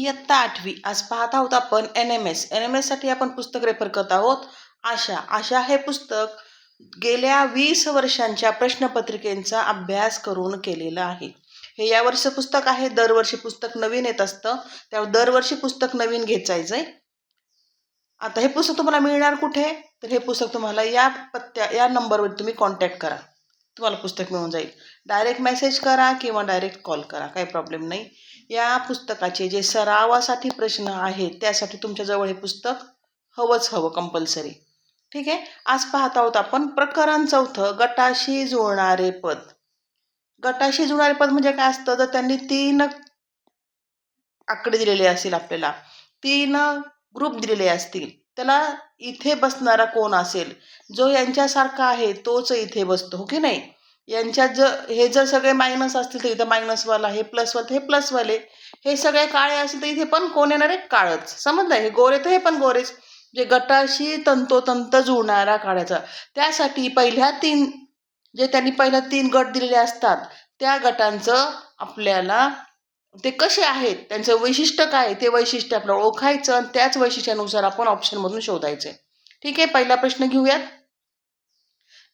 इयत्ता 8वी. आज पाहत आहोत आपण NMS साठी आपण पुस्तक रेफर करत आहोत. आशा हे पुस्तक गेल्या 20 वर्षांच्या प्रश्नपत्रिकेचा अभ्यास करून केलेलं आहे. हे या वर्षी पुस्तक आहे. दरवर्षी पुस्तक नवीन येत असतं, त्यामुळे दरवर्षी पुस्तक नवीन घेत जायचंय. आता हे पुस्तक तुम्हाला मिळणार कुठे? तर हे पुस्तक तुम्हाला या नंबरवर तुम्ही कॉन्टॅक्ट करा, तुम्हाला पुस्तक मिळून जाईल. डायरेक्ट मेसेज करा किंवा डायरेक्ट कॉल करा, काही प्रॉब्लेम नाही. या पुस्तकाचे जे सरावासाठी प्रश्न आहेत त्यासाठी तुमच्याजवळ हे पुस्तक हवं कंपल्सरी. ठीक आहे. आज पाहत आहोत आपण प्रकरण 4, गटाशी जुळणारे पद. गटाशी जुळणारे पद म्हणजे काय असतं? जर त्यांनी 3 आकडे दिलेले असतील, आपल्याला 3 ग्रुप दिलेले असतील, त्याला इथे बसणारा कोण असेल, जो यांच्यासारखा आहे तोच इथे बसतो, हो की नाही? यांच्यात हे जर सगळे मायनस असतील तर इथं मायनसवाला, हे प्लसवाला हे प्लसवाले, हे सगळे काळे असतील तर इथे पण कोण येणार आहे? काळच. समजलं? हे गोरे तर हे पण गोरेच. जे गटाशी तंतोतंत जुळणारा काढायचा. त्यासाठी त्यांनी पहिल्या 3 गट दिलेले असतात, त्या गटांचं आपल्याला ते कसे आहेत, त्यांचं वैशिष्ट्य काय, ते वैशिष्ट्य आपल्याला ओळखायचं आणि त्याच वैशिष्ट्यानुसार आपण ऑप्शनमधून शोधायचे. ठीक आहे. पहिला प्रश्न घेऊयात.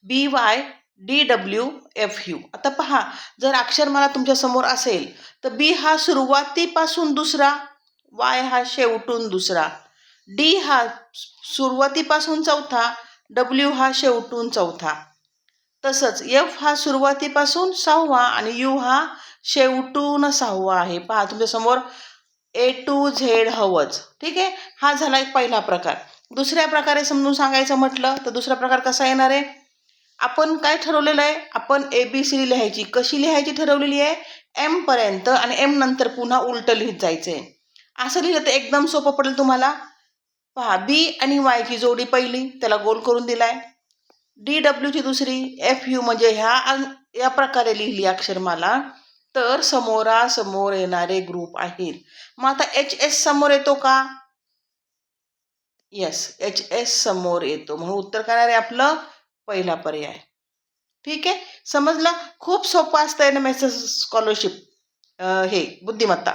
BYDWFU. आता पहा, जर अक्षरमाला तुमच्या समोर असेल तर B हा सुरुवातीपासून दुसरा, Y हा शेवटून दुसरा, D हा सुरुवातीपासून चौथा, W हा शेवटून चौथा. तसंच F हा सुरुवातीपासून 6वा आणि U हा शेवटून 6वा आहे. पहा, तुमच्या समोर A to Z हवंच. ठीक आहे. हा झाला एक पहिला प्रकार. दुसऱ्या प्रकारे समजून सांगायचं म्हटलं तर दुसरा प्रकार कसा येणार आहे? आपण काय ठरवलेलं आहे? आपण ABCD लिहायची. कशी लिहायची ठरवलेली आहे? M पर्यंत आणि M नंतर पुन्हा उलट लिहित जायचंय. असं लिहिलं तर एकदम सोपं पडेल तुम्हाला. पहा, B आणि Y ची जोडी पहिली, त्याला गोल करून दिलाय. DW ची दुसरी, FU म्हणजे या प्रकारे लिहिली अक्षरमाला, तर समोरासमोर येणारे ग्रुप आहेत. मग आता HS समोर येतो का? येस, HS समोर येतो, म्हणून उत्तर काय आहे आपलं? पहिला पर्याय. ठीक आहे. समजलं? खूप सोपं असतं NMS स्कॉलरशिप, हे बुद्धिमत्ता.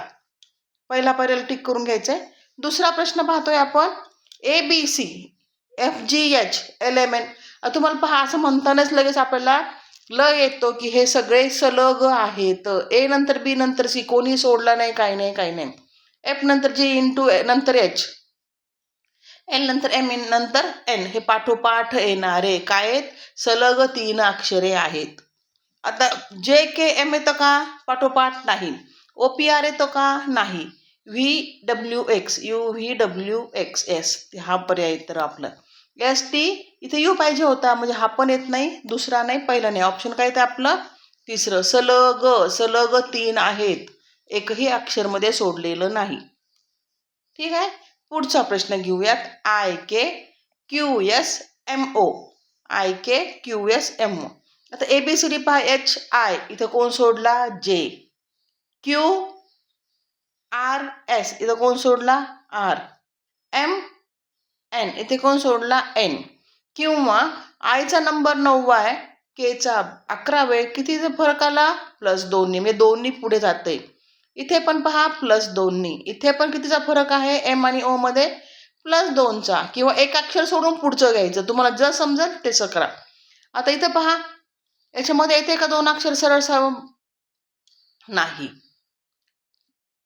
पहिला पर्याय टिक करून घ्यायचंय. दुसरा प्रश्न पाहतोय आपण. ABCFGHLMN. तुम्हाला पहा, असं म्हणतानाच लगेच आपल्याला येतो की हे सगळे सलग आहेत. A नंतर B नंतर C, कोणी सोडला नाही, काही नाही. F नंतर G इंटू नंतर H, L नंतर M नंतर N, हे पाठोपाठ येणारे काय आहेत? सलग 3 अक्षरे आहेत. आता JKM येतं का? पाठोपाठ नाही. OPR येतो का? नाही. VWX, UVWXS, हा पर्याय तर आपलं. ST इथे U पाहिजे होता, म्हणजे हा पण येत नाही, दुसरा नाही, पहिला नाही. ऑप्शन काय येतं आपलं? तिसरं. सलग 3 आहेत, एकही अक्षरमध्ये सोडलेलं नाही. ठीक आहे. पुढचा प्रश्न घेऊयात. IKQSMO. IKQSMO. आता ABCD पहा. HI इथं कोण सोडला? J. QRS इथं कोण सोडला? R. MN इथे कोण सोडला? N. किंवा आयचा नंबर 9वा आहे, Kचा 11वे, कितीचा फरक आला? +2 म्हणजे 2 पुढे जाते. इथे पण पहा +2, इथे पण कितीचा फरक आहे? M आणि O मध्ये +2चा, किंवा एक अक्षर सोडून पुढचं घ्यायचं, तुम्हाला जर समजेल तसं करा. आता इथं पहा, याच्यामध्ये येते का 2 अक्षर सरळ? नाही.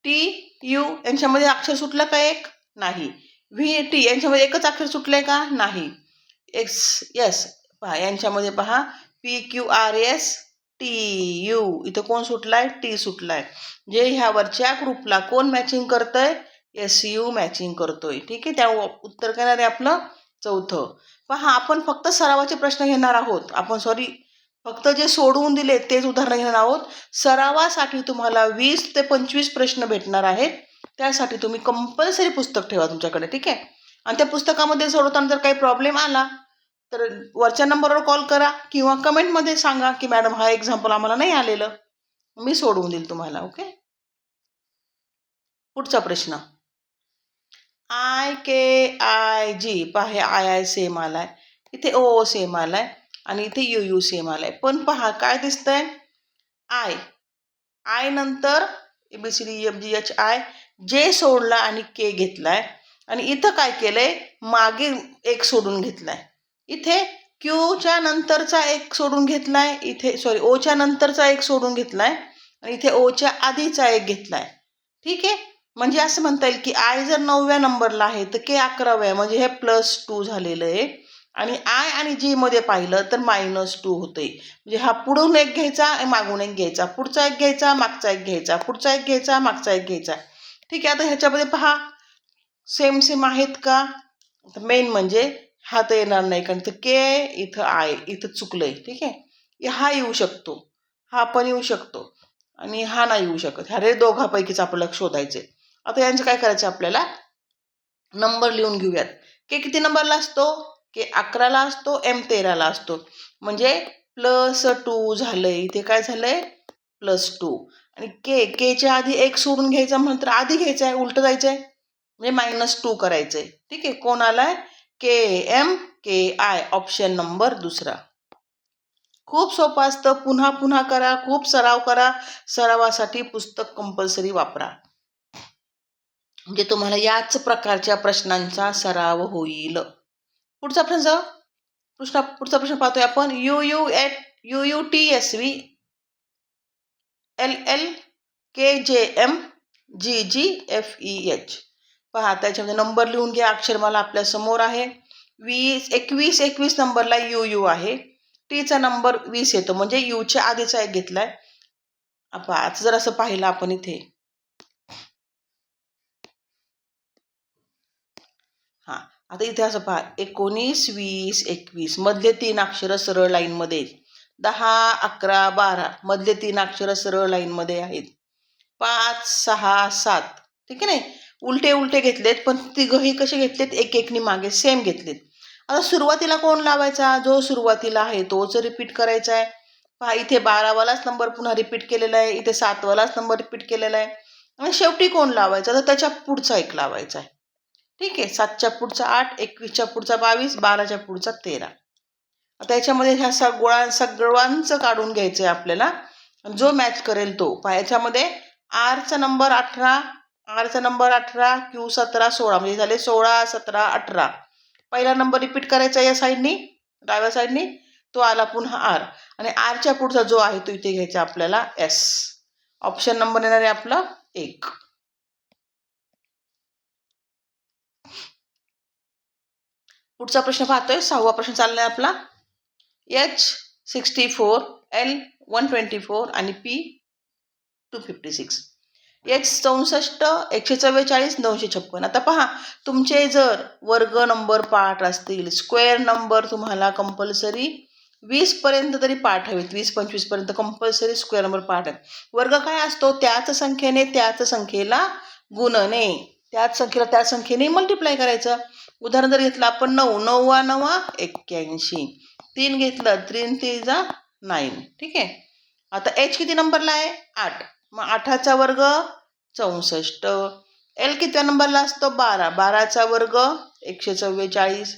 TU यांच्यामध्ये अक्षर सुटलं का? एक नाही. VT यांच्यामध्ये एकच अक्षर सुटलंय का? नाही. yes पहा, यांच्यामध्ये पहा PQRS TU इथं कोण सुटलाय? T सुटलाय. जे ह्यावरच्या ग्रुपला कोण मॅचिंग करतंय? SU मॅचिंग करतोय. ठीक आहे. त्या उत्तर काय आहे आपलं? चौथं. पहा, आपण फक्त सरावाचे प्रश्न घेणार आहोत. फक्त जे सोडवून दिले तेच उदाहरण घेणार आहोत. सरावासाठी तुम्हाला 20 ते 25 प्रश्न भेटणार आहेत. त्यासाठी तुम्ही कंपल्सरी पुस्तक ठेवा तुमच्याकडे. ठीक आहे. आणि त्या पुस्तकामध्ये सोडवताना जर काही प्रॉब्लेम आला तर वरच्या नंबरवर कॉल करा किंवा कमेंटमध्ये सांगा की मॅडम हा एक्झाम्पल आम्हाला नाही आलेलं, मी सोडवून देईल तुम्हाला. ओके. पुढचा प्रश्न. IKIG पहा, II सेम आलाय, इथे OO सेम आलाय आणि इथे UU सेम आलाय. पण पहा काय दिसतंय? I नंतर ABCDEFGHI, जे सोडला आणि के घेतलाय आणि इथं काय केलंय, मागे एक सोडून घेतलाय. इथे क्यूच्या नंतरचा एक सोडून घेतलाय, इथे सॉरी ओच्या नंतरचा एक सोडून घेतलाय आणि इथे ओच्या आधीचा एक घेतलाय. ठीक आहे, म्हणजे असं म्हणता येईल की आय जर 9व्या नंबरला आहे तर के 11व्या, म्हणजे हे +2 झालेलं आहे. आणि आय आणि जी मध्ये पाहिलं तर -2 होते. म्हणजे हा पुढून एक घ्यायचा, मागून एक घ्यायचा, पुढचा एक घ्यायचा, मागचा एक घ्यायचा, पुढचा एक घ्यायचा, मागचा एक घ्यायचा. ठीक आहे, आता ह्याच्यामध्ये पहा सेम सेम आहेत का. मेन म्हणजे हा तर येणार नाही, कारण तर के इथं आय इथं चुकलंय. ठीक आहे, हा येऊ शकतो, हा पण येऊ शकतो आणि हा नाही येऊ शकत. ह्या दोघांपैकीच आपल्याला शोधायचे. आता यांचं काय करायचं, आपल्याला नंबर लिहून घेऊयात. के किती नंबरला असतो, के 11ला असतो, एम 13ला असतो. म्हणजे +2 झालंय, इथे काय झालंय +2. आणि केच्या आधी एक सोडून घ्यायचा म्हणून तर आधी घ्यायचं आहे, उलट जायचंय म्हणजे -2 करायचंय. ठीक आहे, कोण आलाय, K M K I, option number दुसरा. खूप सोपं असतं, पुन्हा पुन्हा करा, खूप सराव करा. सरावासाठी पुस्तक कंपल्सरी वापरा, म्हणजे तुम्हाला याच प्रकारच्या प्रश्नांचा सराव होईल. पुढचा पुढचा प्रश्न पाहतोय आपण. UUTSV LLKJM GGFEH. पहा त्याच्यामध्ये नंबर लिहून घ्या. अक्षरमाला आपल्या समोर आहे. 21 नंबरला UU आहे. टीचा नंबर 20 येतो, म्हणजे यूच्या आधीचा एक घेतलाय. आता जर असं पाहिलं आपण इथे, हा आता इथे असं पहा 19 20 21 मधले 3 अक्षर सरळ लाईन मध्ये, 10 11 12 मधले 3 अक्षर सरळ लाईन मध्ये आहेत. 5 6 7 ठीक आहे, नाही उलटे उलटे घेतलेत, पण तिघही कसे घेतलेत, एक एकनी मागे सेम घेतलेत. आता सुरुवातीला कोण लावायचा, जो सुरुवातीला आहे तोच रिपीट करायचा आहे. पहा इथे 12वालाच नंबर पुन्हा रिपीट केलेला आहे, इथे 7वालाच नंबर रिपीट केलेला आहे. आणि शेवटी कोण लावायचा, तर त्याच्या पुढचा एक लावायचा आहे. ठीक आहे, 7च्या पुढचा 8, 21च्या पुढचा 22, 12च्या पुढचा 13. आता याच्यामध्ये ह्या सगळ्यांचं काढून घ्यायचं आहे आपल्याला, जो मॅच करेल तो. याच्यामध्ये आरचा नंबर 18, क्यू 17 16, म्हणजे झाले 16 17 18. पहिला नंबर रिपीट करायचा या साईडनी, डाव्या साईडनी, तो आला पुन्हा आर. आणि आरच्या पुढचा जो आहे तो इथे घ्यायचा आपल्याला एस. ऑप्शन नंबर येणार आहे आपला 1. पुढचा प्रश्न पाहतोय, 6वा प्रश्न चाललाय आपला. H64, L124 आणि P256. H64 144 956. आता पहा तुमचे जर वर्ग नंबर पाठ असतील, स्क्वेअर नंबर तुम्हाला कंपल्सरी 20 पर्यंत तरी पाठ हवेत, 20-25 पर्यंत कंपल्सरी स्क्वेअर नंबर पाठ आहे. वर्ग काय असतो, त्याच संख्येने त्याच संख्येला गुणणे, त्याच संख्येला त्याच संख्येने मल्टिप्लाय करायचं. उदाहरण जर घेतलं आपण 9, 9 9 81, 3 घेतलं 3 3 9. ठीक आहे, आता एच किती नंबरला आहे, 8, मग 8चा वर्ग 64. एल कितव्या नंबरला असतो, 12, 12चा वर्ग 144.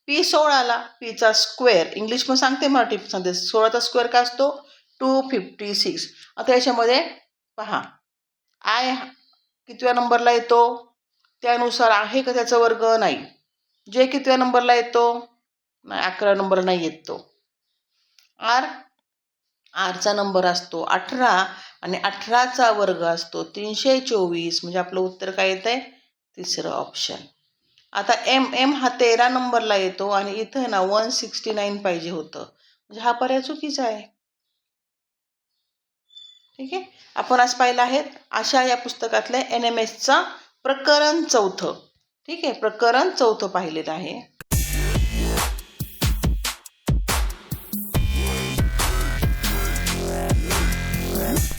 P 16ला, पीचा स्क्वेअर, इंग्लिश पण सांगते मराठी सांगते, 16चा स्क्वेअर काय असतो 256. आता याच्यामध्ये पहा आय कितव्या नंबरला येतो, त्यानुसार आहे का त्याचा वर्ग, नाही. जे कितव्या नंबरला येतो, नाही 11 नंबर नाही येत तो. आरचा नंबर असतो 18 आणि 18चा वर्ग असतो 324, म्हणजे आपलं उत्तर काय येत आहे, तिसरं ऑप्शन. आता एम हा 13 नंबरला येतो आणि इथं ना 169 पाहिजे होतं, म्हणजे हा पर्याय चुकीचा आहे. ठीक आहे, आपण आज पाहिलं आहेत अशा या पुस्तकातल्या NMSचा प्रकरण 4. ठीक आहे, प्रकरण 4 पाहिलेलं आहे.